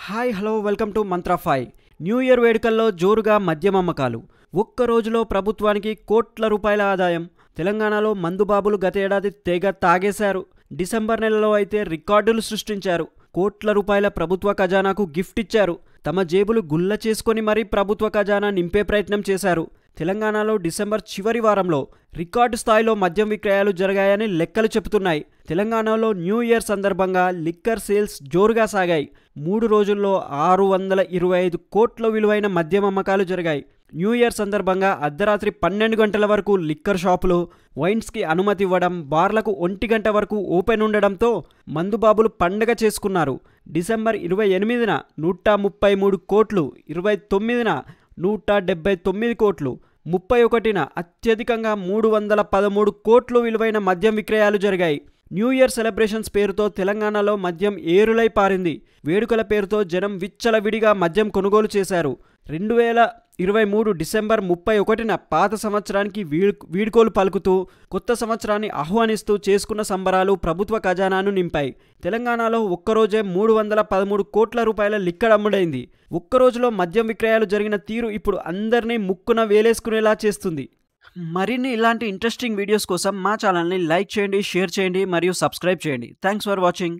Hi hello welcome to mantra 5 new year వేడుకల్లో జోరుగా మద్యం అమ్మకాలు. ఒక్క రోజులో ప్రభుత్వానికి కోట్ల రూపాయల ఆదాయం. తెలంగాణలో మందుబాబులు గతేడాది తెగ తాగేశారు. డిసెంబర్ నెలలో అయితే రికార్డులు సృష్టించారు. కోట్ల రూపాయల ప్రభుత్వ ఖజానాకు గిఫ్ట్ ఇచ్చారు. తమ జేబులు గుల్ల చేసుకొని మరీ ప్రభుత్వ ఖజానా నింపే ప్రయత్నం చేశారు. తెలంగాణలో డిసెంబర్ చివరి వారంలో రికార్డు స్థాయిలో మద్యం విక్రయాలు జరిగాయని లెక్కలు చెబుతున్నాయి. తెలంగాణలో న్యూ ఇయర్ సందర్భంగా లిక్కర్ సేల్స్ జోరుగా సాగాయి. 3 రోజుల్లో 625 కోట్ల విలువైన మద్యం అమ్మకాలు జరిగాయి. న్యూ ఇయర్ సందర్భంగా అర్ధరాత్రి 12 గంటల వరకు లిక్కర్ షాపులు, వైన్స్కి అనుమతి ఇవ్వడం, బార్లకు 1 గంట వరకు ఓపెన్ ఉండడంతో మందుబాబులు పండగ చేసుకున్నారు. డిసెంబర్ 28న 133 కోట్లు, 29న 179 కోట్లు, 31న అత్యధికంగా 313 కోట్లు విలువైన మద్యం విక్రయాలు జరిగాయి. న్యూ ఇయర్ సెలబ్రేషన్స్ పేరుతో తెలంగాణలో మద్యం ఏరులై పారింది. వేడుకల పేరుతో జనం విచ్చలవిడిగా మద్యం కొనుగోలు చేశారు. 2023 డిసెంబర్ 31న పాత సంవత్సరానికి వీడ్కోలు పలుకుతూ కొత్త సంవత్సరాన్ని ఆహ్వానిస్తూ చేసుకున్న సంబరాలు ప్రభుత్వ ఖజానాను నింపాయి. తెలంగాణలో ఒక్కరోజే 313 కోట్ల రూపాయల లిక్కర్ అమ్ముడైంది. ఒక్కరోజులో మద్యం విక్రయాలు జరిగిన తీరు ఇప్పుడు అందరినీ ముక్కున వేలేసుకునేలా చేస్తుంది. మరిన్ని ఇలాంటి ఇంట్రెస్టింగ్ వీడియోస్ కోసం మా ఛానల్ని లైక్ చేయండి, షేర్ చేయండి మరియు సబ్స్క్రైబ్ చేయండి. Thanks for watching.